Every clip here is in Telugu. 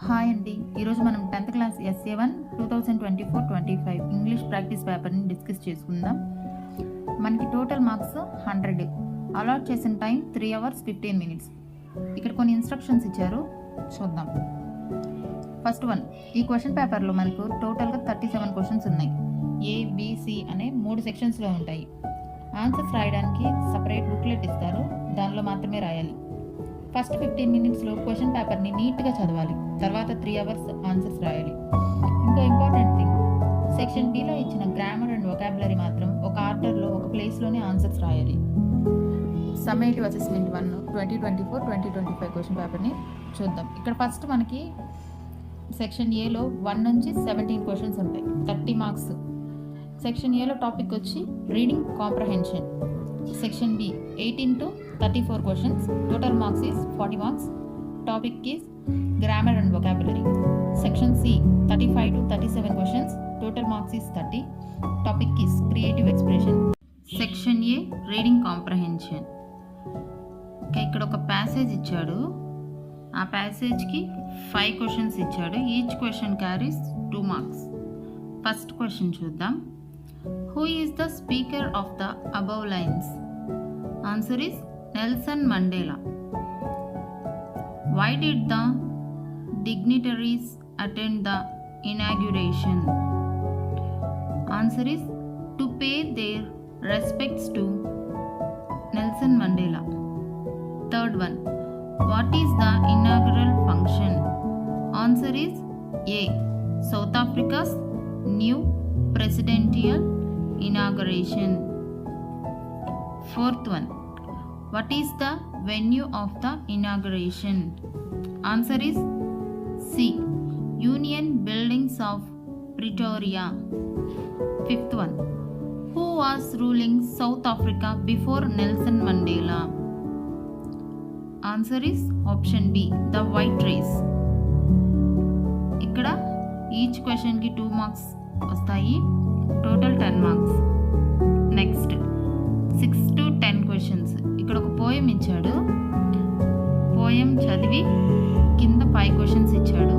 హాయ్ అండి. ఈరోజు మనం 10th class SA1 2024-25 English practice పేపర్ని డిస్కస్ చేసుకుందాం. మనకి టోటల్ మార్క్స్ 100. అలాట్ చేసిన టైం 3 hours 15 minutes. ఇక్కడ కొన్ని ఇన్స్ట్రక్షన్స్ ఇచ్చారు, చూద్దాం. ఫస్ట్ వన్, ఈ క్వశ్చన్ పేపర్లో మనకు టోటల్గా 37 క్వశ్చన్స్ ఉన్నాయి. ABC అనే 3 సెక్షన్స్లో ఉంటాయి. ఆన్సర్స్ రాయడానికి సపరేట్ బుక్లెట్ ఇస్తారు, దానిలో మాత్రమే రాయాలి. ఫస్ట్ 15 minutesలో క్వశ్చన్ పేపర్ని నీట్గా చదవాలి, తర్వాత 3 hours ఆన్సర్స్ రాయాలి. ఇంకో ఇంపార్టెంట్ థింగ్, సెక్షన్ బిలో ఇచ్చిన గ్రామర్ అండ్ వొకాబులరీ మాత్రం ఒక ఆర్డర్లో ఒక ప్లేస్లోనే ఆన్సర్స్ రాయాలి. సమ్మేటివ్ అసెస్మెంట్ 1 2024-2025 క్వశ్చన్ పేపర్ని చూద్దాం. ఇక్కడ ఫస్ట్ మనకి సెక్షన్ ఏలో 1 నుంచి 17 క్వశ్చన్స్ ఉంటాయి, 30 మార్క్స్. సెక్షన్ ఏలో టాపిక్ వచ్చి reading comprehension. Section B 18 to 34 questions, total marks is 40 marks. Topic is grammar and vocabulary. Section C 35 to 37 questions, total marks is 30. Topic is creative expression. Section A reading comprehension. ఇక్కడ ఒక ప్యాసేజ్ ఇచ్చాడు, ఆ ప్యాసేజ్కి 5 questions ఇచ్చాడు. Each question carries 2 marks. First question చూద్దాం. Who is the speaker of the above lines? Answer is Nelson Mandela. Why did the dignitaries attend the inauguration? Answer is to pay their respects to Nelson Mandela. Third one, what is the inaugural function? Answer is A. South Africa's new presidential inauguration. Fourth one, what is the venue of the inauguration? Answer is C. Union Buildings of Pretoria. Fifth one, who was ruling South Africa before Nelson Mandela? Answer is option B, the white race. ఇక్కడ ఈచ్ క్వశ్చన్కి 2 marks వస్తాయి, total 10 marks. Next 6 to 10 questions. ఇక్కడ ఒక పోయం ఇచ్చాడు, పోయం చదివి కింద 5 questions ఇచ్చాడు.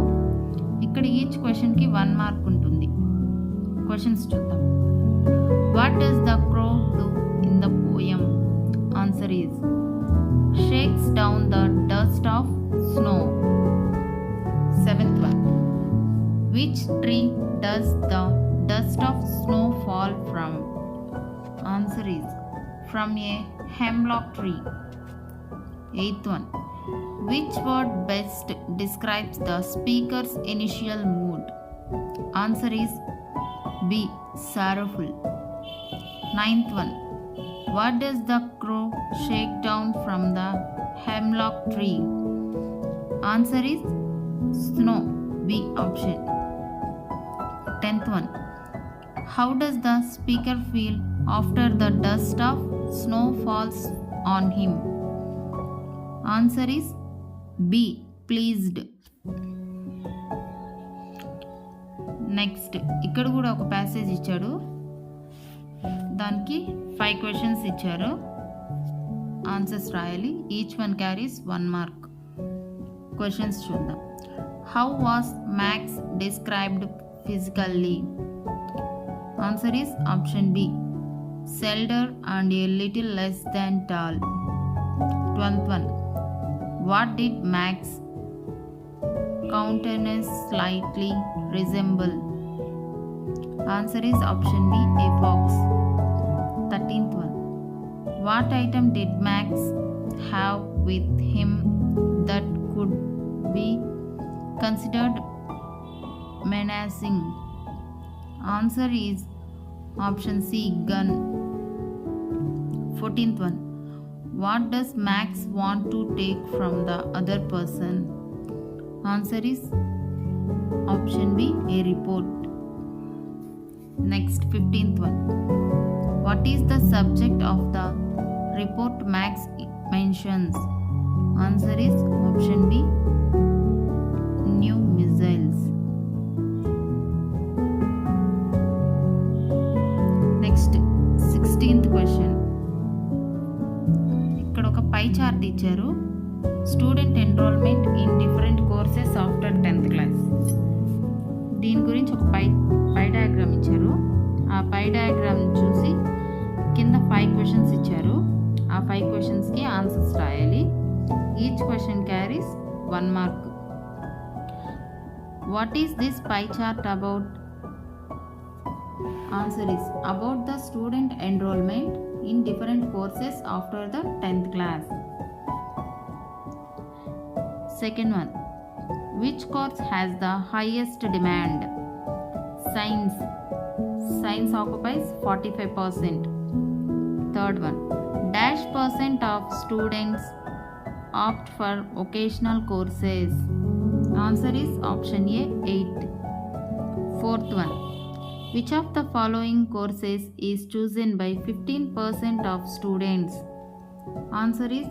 ఇక్కడ ఈచ్ క్వశ్చన్కి 1 mark ఉంటుంది. క్వశ్చన్స్ చూద్దాం. What does the crow do in the poem? Answer is shakes down the dust of snow. Seventh one, which tree does the dust of snow fall from? Answer is from a hemlock tree. Eighth one, which word best describes the speaker's initial mood? Answer is B. Sorrowful. Ninth one, what does the crow shake down from the hemlock tree? Answer is snow. B option. 10th one, how does the speaker feel after the dust of snow falls on him? Answer is B. Pleased. Next ఇక్కడ కూడా ఒక ప్యాసేజ్ ఇచ్చాడు, దానికి 5 questions ఇచ్చారు, ఆన్సర్స్ రాయాలి. Each one carries 1 mark. Questions చూద్దాం. How was Max described physically? Answer is option B. Slender and a little less than tall. 12th one, what did Max countenance slightly resemble? Answer is option B. A fox. 13th one, what item did Max have with him that could be considered menacing? Answer is option C. Gun. 14th one, what does Max want to take from the other person? Answer is option B. A report. Next 15th one, what is the subject of the report Max mentions? Answer is option B. New missiles. Next 16th question. ఇక్కడ ఒక పై చార్ట్ ఇచ్చారు, student enrolment in different courses after 10th 5 క్వశ్చన్స్కి ఆన్సర్స్ రాయాలి. Each question carries 1 mark. What is this pie chart about? Answer is about the student enrolment in different courses after the 10th class. Second one, which course has the highest demand? Science. Science occupies 45%. Third one, dash percent of students opt for vocational courses. Answer is option A, 8. Fourth one, which of the following courses is chosen by 15% of students? Answer is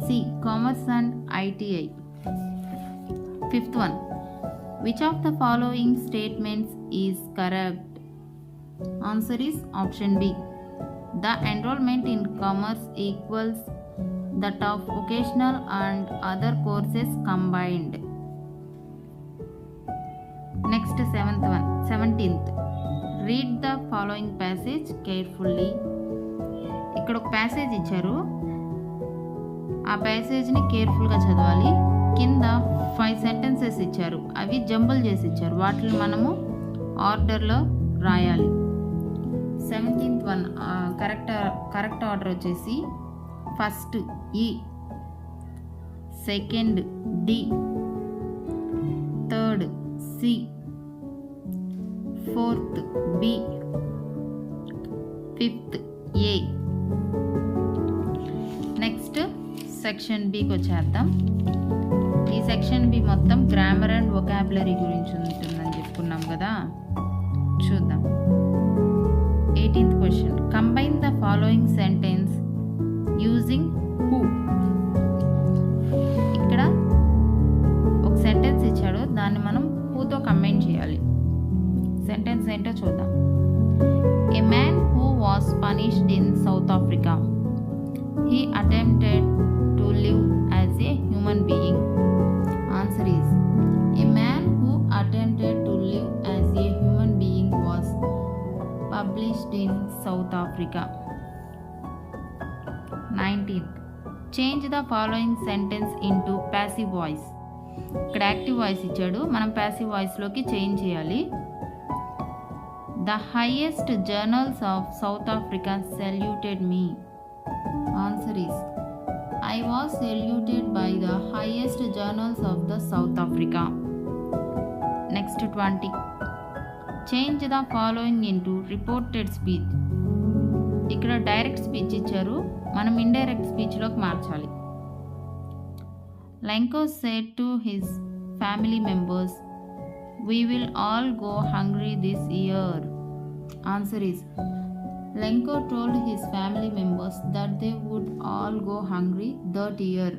C, Commerce and ITI. Fifth one, which of the following statements is correct? Answer is option B. The enrollment in commerce equals that of vocational and other courses combined. Next, 17th. Read the following passage carefully. ఇక్కడ ఒక ప్యాసేజ్ ఇచ్చారు, ఆ ప్యాసేజ్ని కేర్ఫుల్గా చదవాలి. కింద 5 సెంటెన్సెస్ ఇచ్చారు, అవి జంబుల్ చేసి ఇచ్చారు, వాటిని మనము ఆర్డర్లో రాయాలి. 17th వన్ కరెక్ట్ ఆర్డర్ వచ్చేసి first E, second D, third C, fourth B, fifth A. Next section బికి వచ్చేద్దాం. ఈ సెక్షన్ బి మొత్తం గ్రామర్ అండ్ వొకాబులరీ గురించి ఉంటుందని చెప్పుకున్నాం కదా, చూద్దాం. 18th question, combine the following sentence using who. ఇక్కడ ఒక సెంటెన్స్ ఇచ్చాడు, దాన్ని మనం హూతో కంబైన్ చేయాలి. సెంటెన్స్ ఏంటో చూద్దాం. ఏ man who was punished in south Africa. He attempted to live as a human being. Answer is a man who attempted to live as a human being was published in south Africa. 19th, change the following sentence into passive voice. ఇక్కడ యాక్టివ్ వాయిస్ ఇచ్చాడు, మనం ప్యాసివ్ వాయిస్లోకి చేంజ్ చేయాలి. The highest journals of South Africa saluted me. Answer is I was saluted by the highest journals of the South Africa. Next 20. Change the following into reported speech. ఇక్కడ డైరెక్ట్ స్పీచ్ ఇచ్చారు, మనం ఇండైరెక్ట్ స్పీచ్లోకి మార్చాలి. Lenko said to his family members, we will all go hungry this year. Answer is Lenko told his family members that they would all go hungry that year.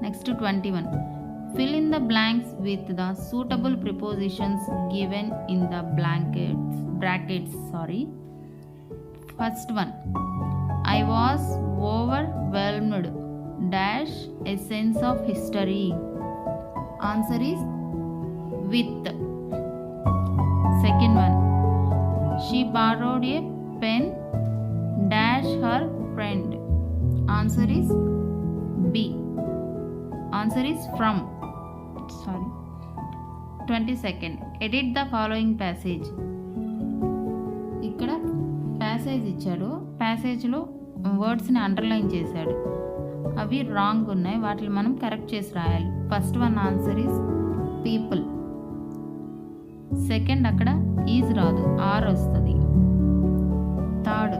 Next 21. Fill in the blanks with the suitable prepositions given in the brackets. First one, I was overwhelmed dash a sense of history. Answer is with. Second one, she borrowed a pen dash her friend. Answer is B. Answer is from. 22nd, edit the following passage. ఇక్కడ ప్యాసేజ్ ఇచ్చాడు, ప్యాసేజ్లో వర్డ్స్ని అండర్లైన్ చేశాడు, అవి రాంగ్ ఉన్నాయి, వాటిని మనం కరెక్ట్ చేసి రాయాలి. First one answer is people. Second అక్కడ ఈజ్ రాదు, ఆర్ వస్తుంది. థర్డ్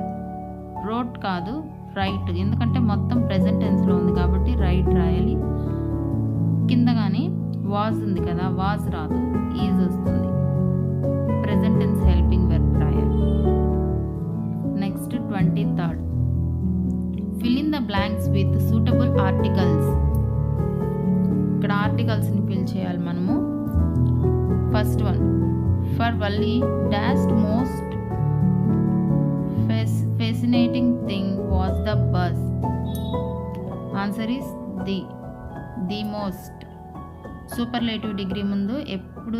రోడ్ కాదు, రైట్, ఎందుకంటే మొత్తం ప్రెజెంట్ టెన్స్లో ఉంది కాబట్టి రైట్ రాయాలి. కింద కానీ వాజ్ ఉంది కదా, వాజ్ రాదు, ఈజ్ వస్తుంది. ప్రెజెంట్ టెన్స్ హెల్పింగ్ వెర్బ్ రాయాలి. Next 23rd, fill in the blanks with suitable articles. ఇక్కడ ఆర్టికల్స్ని ఫిల్ చేయాలి మనము. First one, for Valli dashed most fascinating thing was the bus. Answer is the most. Superlative degree ముందు ఎప్పుడు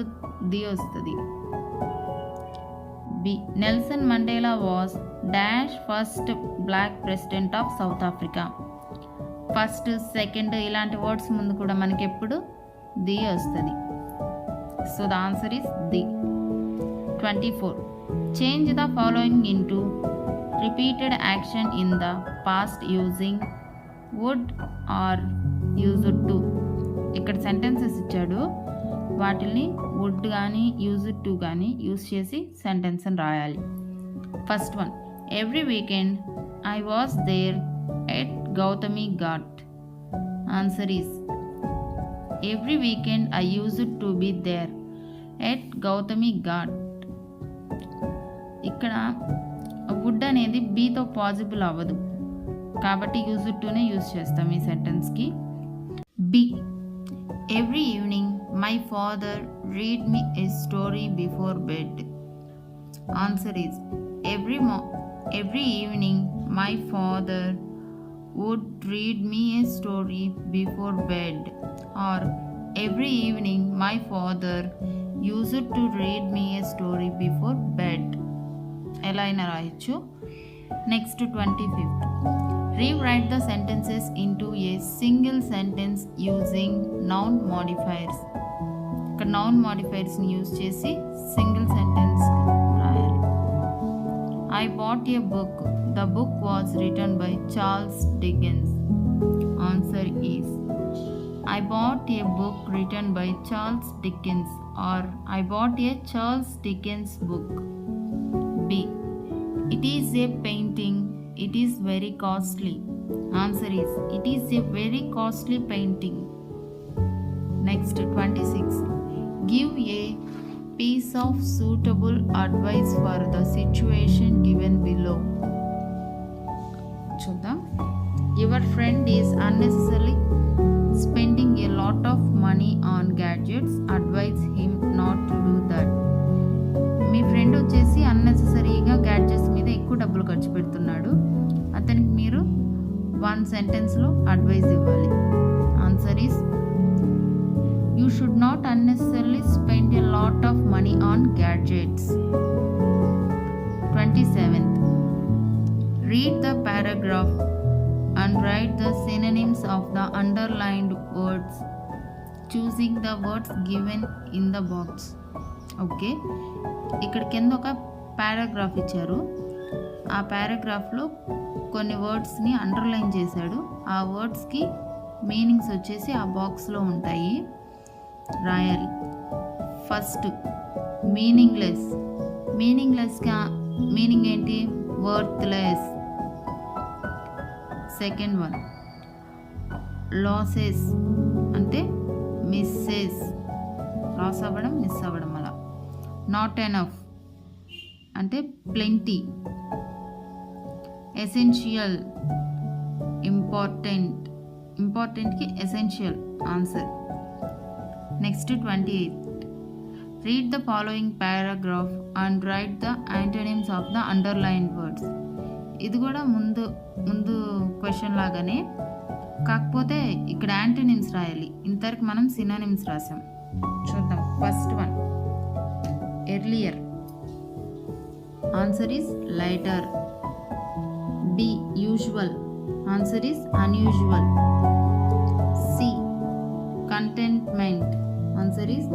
ది వస్తుంది. B. Nelson Mandela was dash first black president of South Africa. First second ఇలాంటి వర్డ్స్ ముందు కూడా మనకి ఎప్పుడు ది వస్తుంది. So the answer is the. 24. Change the following into repeated action in the past using would or used to. ఇక్కడ సెంటెన్సెస్ ఇచ్చాడు, వాటిని వుడ్ కానీ యూజ్డ్ టు కానీ యూజ్ చేసి సెంటెన్స్ అని రాయాలి. First one, every weekend I was there at Gautami Ghat. Answer is every weekend I used to be there at Gautami Ghat. ఇక్కడ వుడ్ అనేది బీతో పాసిబుల్ అవ్వదు కాబట్టి యూజ్డ్ టునే యూజ్ చేస్తాం ఈ సెంటెన్స్కి. B. Every evening my father read me a story before bed. Answer is every evening my father would read me a story before bed, or every evening my father used to read me a story before bed. ఎలా అయినా రాయొచ్చు. Next 25th, rewrite the sentences into a single sentence using noun modifiers. ఇక్కడ నౌన్ మాడిఫైర్స్ని యూజ్ చేసి సింగిల్ సెంటెన్స్ రాయాలి. I bought a book. The book was written by Charles Dickens. Answer is I bought a book written by Charles Dickens, or I bought a Charles Dickens book. B. It is a painting. It is very costly. Answer is it is a very costly painting. Next 26. Give a piece of suitable advice for the situation given below. చూద్దాం. Your friend is unnecessarily spending a lot of money on gadgets. Advise him not to do that. Me friend వచ్చేసి అన్నెసెసరీగా గ్యాడ్జెట్స్ మీద ఎక్కువ డబ్బులు ఖర్చు పెడుతున్నాడు, అతనికి మీరు వన్ సెంటెన్స్లో అడ్వైస్ ఇవ్వాలి. Answer is you should not unnecessarily spend a lot of money on gadgets. 27th, read the paragraph and write the synonyms of the underlined words, choosing the words given in the box. Okay, ఇక్కడ కింద ఒక పారాగ్రాఫ్ ఇచ్చారు. ఆ పారాగ్రాఫ్లో కొన్ని వర్డ్స్ని అండర్లైన్ చేశాడు. ఆ వర్డ్స్కి మీనింగ్స్ వచ్చేసి ఆ బాక్స్లో ఉంటాయి, రాయాలి. First meaningless. మీనింగ్లెస్గా మీనింగ్ ఏంటి? వర్త్లెస్. సెకండ్ వన్ లాసెస్ అంటే మిస్సెస్, లాస్ అవ్వడం, మిస్ అవ్వడం అలా. నాట్ ఎనఫ్ అంటే ప్లెంటీ. ఎసెన్షియల్ ఇంపార్టెంట్, ఇంపార్టెంట్కి essential answer. Next 28. Read the following paragraph and write the antonyms of the underlined words. ఇది కూడా ముందు క్వశ్చన్ లాగానే, కాకపోతే ఇక్కడ యాంటోనిమ్స్ రాయాలి. ఇంతవరకు మనం సినోనిమ్స్ రాసాం. చూద్దాం. First one earlier. Answer is lighter. B. Usual. Answer is unusual. C. Contentment. Answer is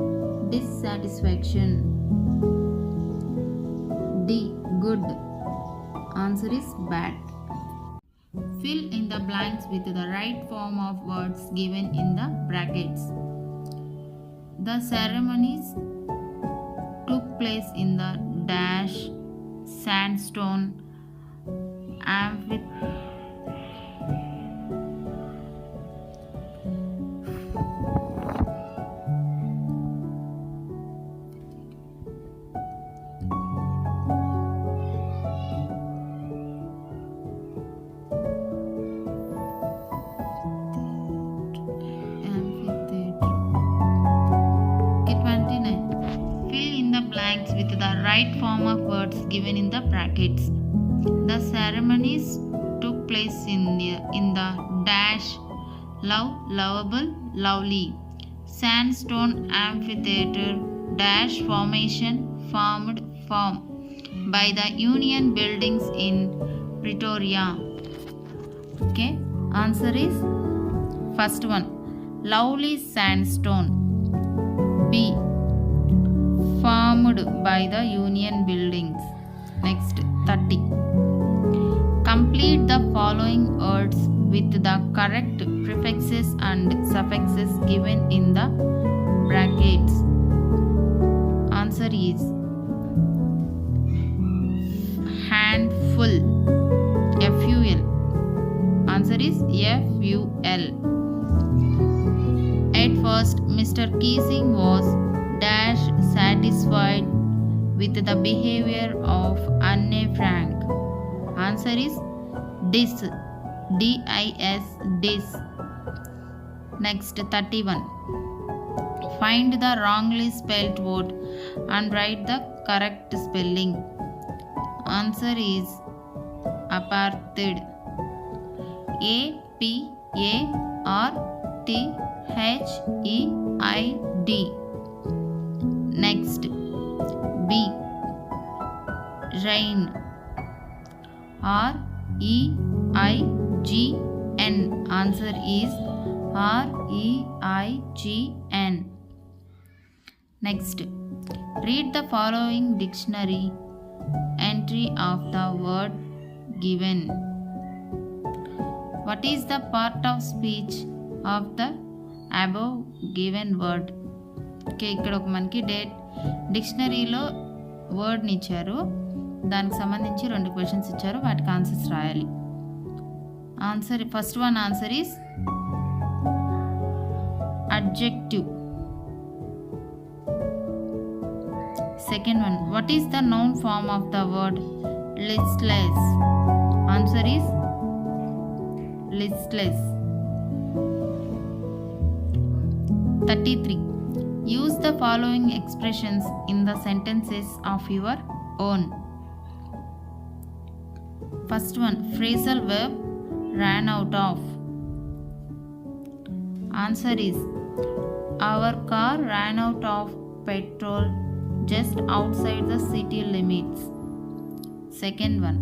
dissatisfaction. D. Good. Answer is bad. Fill in the blanks with the right form of words given in the brackets. The ceremonies took place in the dash sandstone amphitheatre. With the right form of words given in the brackets. The ceremonies took place in the dash love, lovable, lovely. Sandstone amphitheatre dash formation, formed, form. by the Union buildings in Pretoria? Okay, answer is first one, lovely sandstone. B, formed by the Union buildings. Next, 30. Complete the following words with the correct prefixes and suffixes given in the brackets. Answer is handful, F-U-L. Answer is F-U-L. At first, Mr. Keesing was dash satisfied with the behavior of Anne Frank. Answer is dis, D-I-S, dis. Next, 31. Find the wrongly spelled word and write the correct spelling. Answer is apartheid. A-P-A-R-T-H-E-I-D. Next, B, rain, R-E-I-G-N. Answer is R-E-I-G-N. Next, read the following dictionary entry of the word given. What is the part of speech of the above given word? Okay, ఇక్కడ ఒక మనకి డిక్షనరీలో వర్డ్ని ఇచ్చారు, దానికి సంబంధించి 2 క్వశ్చన్స్ ఇచ్చారు, వాటికి ఆన్సర్స్ రాయాలి. Answer first one answer is adjective. Second one, what is the noun form of the word listless? Answer is listless. 33. Use the following expressions in the sentences of your own. First one, phrasal verb ran out of. Answer is our car ran out of petrol just outside the city limits. Second one,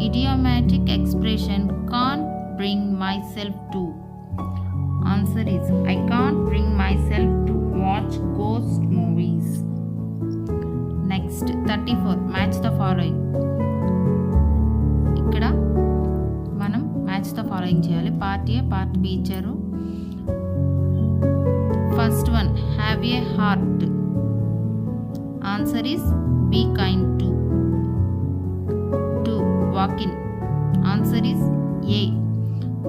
idiomatic expression can't bring myself to. Answer is I can't bring myself to watch ghost movies. Next, 34. Match the following. ఇక్కడ మనం మ్యాచ్ ద ఫాలోయింగ్ చేయాలి. పార్ట్ ఏ, పార్ట్ బి ఇచ్చారు. First one, have a heart. Answer is be kind to. 2, walk in. Answer is A,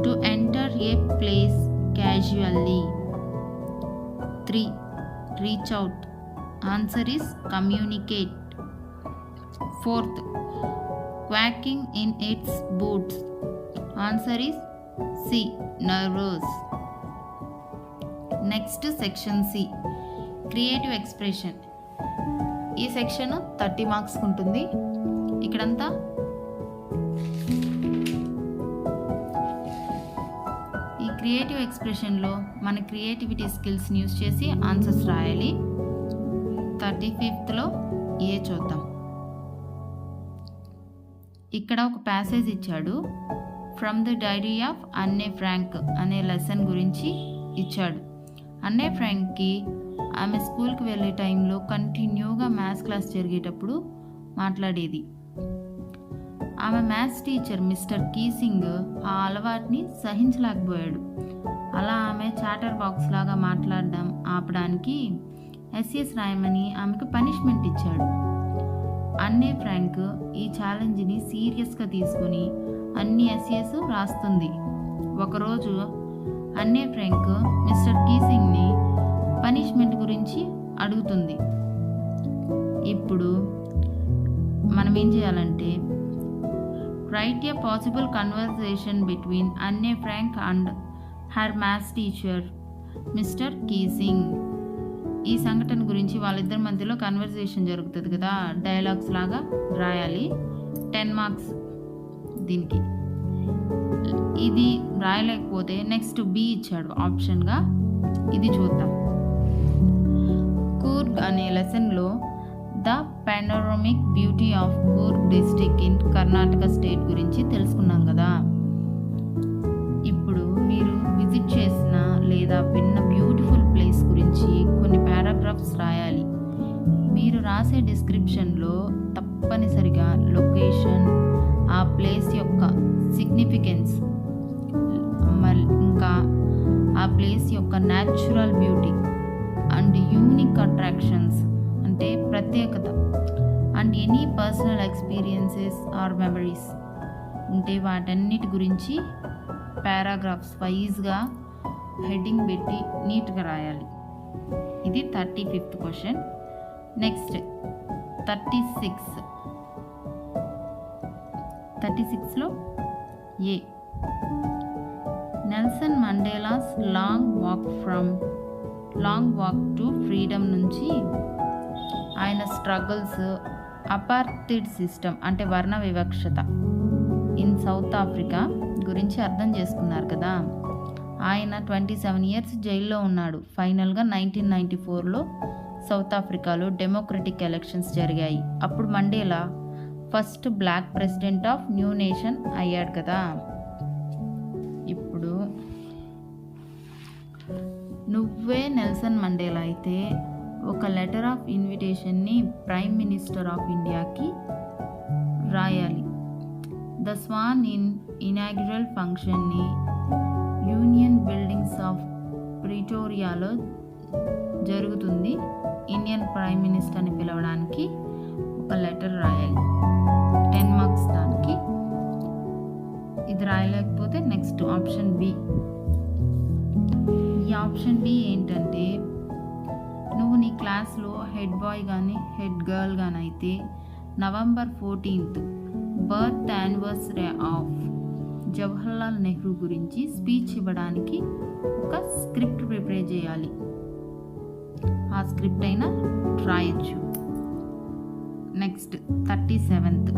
to enter a place casually. 3, reach out. Answer is communicate. 4th, quacking in its boots. Answer is C, nervous. Next, section C, creative expression. ఈ సెక్షన్ 30 మార్క్స్ ఉంటుంది. ఇక్కడంతా క్రియేటివ్ ఎక్స్ప్రెషన్లో మన క్రియేటివిటీ స్కిల్స్ని యూజ్ చేసి ఆన్సర్స్ రాయాలి. 35th ఏ చూద్దాం. ఇక్కడ ఒక ప్యాసేజ్ ఇచ్చాడు. ఫ్రమ్ ది డైరీ ఆఫ్ అన్నే ఫ్రాంక్ అనే లెసన్ గురించి ఇచ్చాడు. అన్నే ఫ్రాంక్కి ఆమె స్కూల్కి వెళ్ళే టైంలో కంటిన్యూగా మ్యాథ్స్ క్లాస్ జరిగేటప్పుడు మాట్లాడేది. ఆమె మ్యాథ్స్ టీచర్ మిస్టర్ కీసింగ్ ఆ అలవాటుని సహించలేకపోయాడు. అలా ఆమె చాటర్ బాక్స్ లాగా మాట్లాడడం ఆపడానికి ఎస్ఎస్ రాయమని ఆమెకు పనిష్మెంట్ ఇచ్చాడు. అన్నే ఫ్రాంక్ ఈ ఛాలెంజ్ని సీరియస్గా తీసుకుని అన్ని ఎస్ఎస్ రాస్తుంది. ఒకరోజు అన్నే ఫ్రాంక్ మిస్టర్ కీసింగ్ని పనిష్మెంట్ గురించి అడుగుతుంది. ఇప్పుడు మనం ఏం చేయాలంటే write a possible conversation between Anne Frank and her maths teacher Mr. Keesing. ఈ సంఘటన గురించి వాళ్ళిద్దరి మధ్యలో కన్వర్సేషన్ జరుగుతుంది కదా, డైలాగ్స్ లాగా రాయాలి. 10 మార్క్స్ దీనికి. ఇది రాయలేకపోతే నెక్స్ట్ బి ఇచ్చాడు ఆప్షన్గా, ఇది చూద్దాం. కూర్గ్ అనే లెసన్లో the panoramic beauty of Coorg district in Karnataka state గురించి తెలుసుకున్నాం కదా. ఇప్పుడు మీరు విజిట్ చేసిన లేదా విన్న బ్యూటిఫుల్ ప్లేస్ గురించి కొన్ని పారాగ్రాఫ్స్ రాయాలి. మీరు రాసే డిస్క్రిప్షన్లో తప్పనిసరిగా లొకేషన్, ఆ ప్లేస్ యొక్క సిగ్నిఫికెన్స్, ఇంకా ఆ ప్లేస్ యొక్క natural beauty and unique attractions అంటే ప్రత్యేకత and any personal experiences or memories ఉంటే వాటన్నిటి గురించి పారాగ్రాఫ్స్ వైజ్గా హెడ్డింగ్ పెట్టి నీట్గా రాయాలి. ఇది 35th క్వశ్చన్. నెక్స్ట్ 36లో A, Nelson Mandela's long walk to freedom నుంచి ఆయన స్ట్రగుల్స్, అపార్థిడ్ సిస్టమ్ అంటే వర్ణ వివక్షత ఇన్ సౌత్ ఆఫ్రికా గురించి అర్థం చేసుకున్నారు కదా. ఆయన 27 years జైల్లో ఉన్నాడు. ఫైనల్గా 1994లో సౌత్ ఆఫ్రికాలో డెమోక్రటిక్ ఎలక్షన్స్ జరిగాయి. అప్పుడు Mandela first black president of new nation అయ్యాడు కదా. ఇప్పుడు నువ్వే నెల్సన్ మండేలా అయితే ఒక లెటర్ ఆఫ్ ఇన్విటేషన్ని ప్రైమ్ మినిస్టర్ ఆఫ్ ఇండియాకి రాయాలి. ద స్వాన్ ఇనాగ్యురల్ ఫంక్షన్ని యూనియన్ బిల్డింగ్స్ ఆఫ్ ప్రిటోరియాలో జరుగుతుంది. ఇండియన్ ప్రైమ్ మినిస్టర్ని పిలవడానికి ఒక లెటర్ రాయాలి. 10 marks దానికి. ఇది రాయలేకపోతే నెక్స్ట్ ఆప్షన్ బి. ఈ ఆప్షన్ బి ఏంటంటే, నువ్వు నీ క్లాస్లో హెడ్ బాయ్ కానీ హెడ్ గర్ల్ కానీ అయితే November 14th birth anniversary of Jawaharlal Nehru గురించి స్పీచ్ ఇవ్వడానికి ఒక స్క్రిప్ట్ ప్రిపేర్ చేయాలి. ఆ స్క్రిప్ట్ అయినా రాయొచ్చు. Next 37th,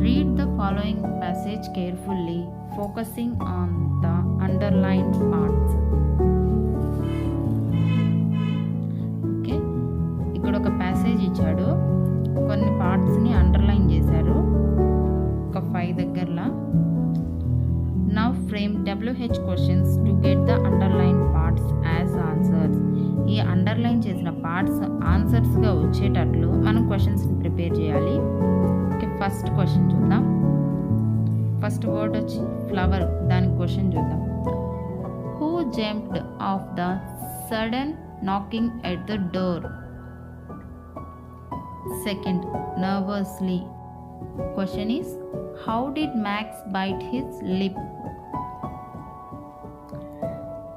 read the following passage carefully focusing on the underlined parts. Okay, ఇక్కడ ఒక ప్యాసేజ్ ఇచ్చాడు, కొన్ని పార్ట్స్ని అండర్లైన్ చేశారు ఒక 5 దగ్గరలా. Now frame WH questions to get the underline parts as answers. ఈ అండర్లైన్ చేసిన పార్ట్స్ ఆన్సర్స్గా వచ్చేటట్లు మనం క్వశ్చన్స్ని ప్రిపేర్ చేయాలి. ఓకే, ఫస్ట్ క్వశ్చన్ చూద్దాం. ఫస్ట్ వర్డ్ వచ్చి ఫ్లవర్, దానికి క్వశ్చన్ చూద్దాం. Who jumped off the sudden knocking at the door? Second, nervously. Question is, how did Max bite his lip?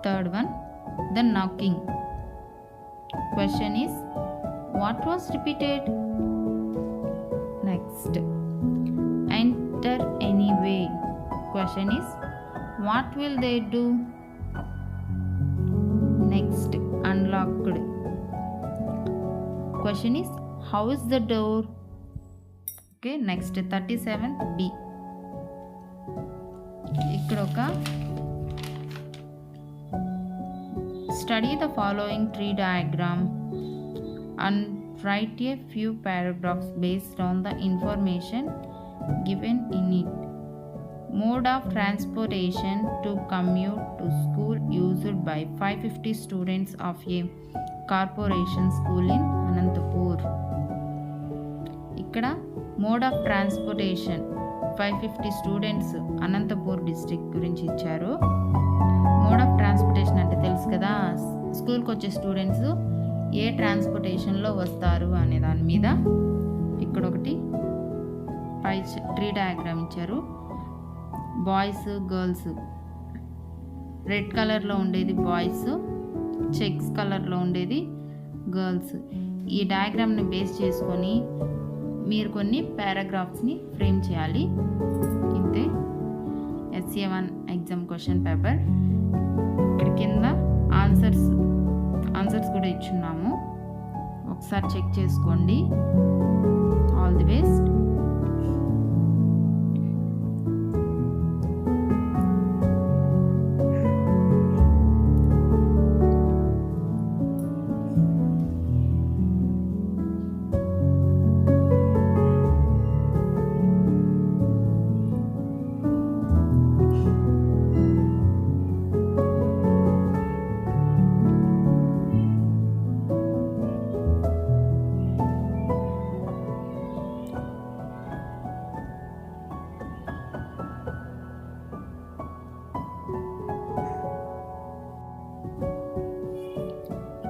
Third one, the knocking. Question is, what was repeated? Next, enter anyway. Question is, what will they do? Next, unlocked. Question is, how is the door? Okay, next 37th B. ఇక్కడ ఒక study the following tree diagram and write a few paragraphs based on the information given in it. Mode of transportation to commute to school used by 550 students of a corporation school in Anantapur. ఇక్కడ mode of transportation 550 students Anantapur district గురించి ఇచ్చారు. మోడ్ ఆఫ్ ట్రాన్స్పోర్టేషన్ అంటే తెలుసు కదా, స్కూల్కి వచ్చే స్టూడెంట్స్ ఏ ట్రాన్స్పోర్టేషన్లో వస్తారు అనే దాని మీద ఇక్కడ ఒకటి ట్రీ డయాగ్రామ్ ఇచ్చారు. బాయ్స్ గర్ల్స్, రెడ్ కలర్లో ఉండేది బాయ్స్, చెక్స్ కలర్లో ఉండేది గర్ల్స్. ఈ డయాగ్రామ్ని బేస్ చేసుకొని మీరు కొన్ని పారాగ్రాఫ్స్ని ఫ్రేమ్ చేయాలి. ఇంతే SA1 ఎగ్జామ్ క్వశ్చన్ పేపర్. ఇక్కడ కింద ఆన్సర్స్ కూడా ఇచ్చున్నాము, ఒకసారి చెక్ చేసుకోండి. All the best.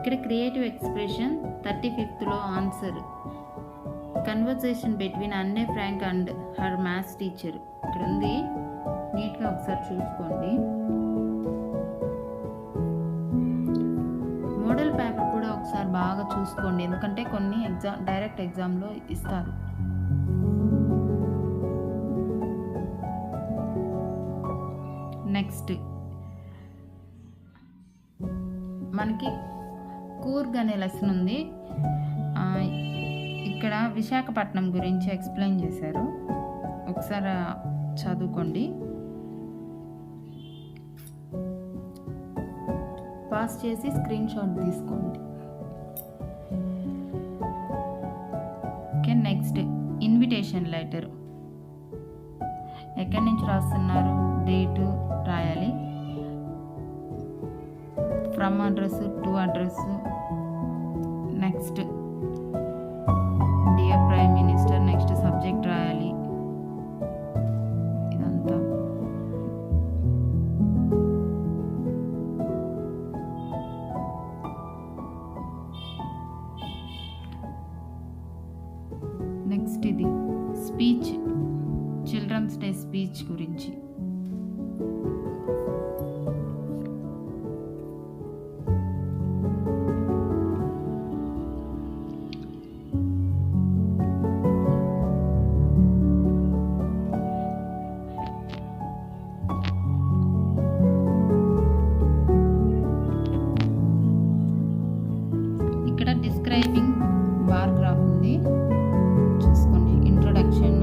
ఇక్కడ creative expression 35th answer conversation between Anne Frank and her maths teacher. ఇక్కడ ఉంది, నీట్గా ఒకసారి చూసుకోండి. మోడల్ పేపర్ కూడా ఒకసారి బాగా చూసుకోండి, ఎందుకంటే కొన్ని డైరెక్ట్ ఎగ్జామ్లో ఇస్తారు. నెక్స్ట్ మనకి కూర్గ్ అనే లెసన్ ఉంది. ఇక్కడ విశాఖపట్నం గురించి ఎక్స్ప్లెయిన్ చేశారు, ఒకసారి చదువుకోండి. పాస్ చేసి స్క్రీన్ షాట్ తీసుకోండి. Okay, next invitation letter. ఎక్కడి నుంచి రాస్తున్నారు, డేటు రాయాలి, from address, to address. Next dear prime minister, next subject రాయాలి. ఇదంతా నెక్స్ట్ ఇది స్పీచ్, చిల్డ్రన్స్ డే స్పీచ్ గురించి. ఇక్కడ డిస్క్రైబింగ్ బార్ గ్రాఫ్ ఉంది, చూసుకోండి. ఇంట్రొడక్షన్,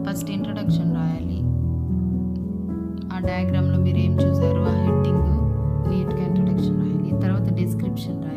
ఫస్ట్ ఇంట్రొడక్షన్ రాయాలి. ఆ డయాగ్రామ్లో మీరు ఏం చూసారు, ఆ హెడ్డింగ్ నీట్గా ఇంట్రొడక్షన్ రాయాలి. తర్వాత డిస్క్రిప్షన్ రాయాలి.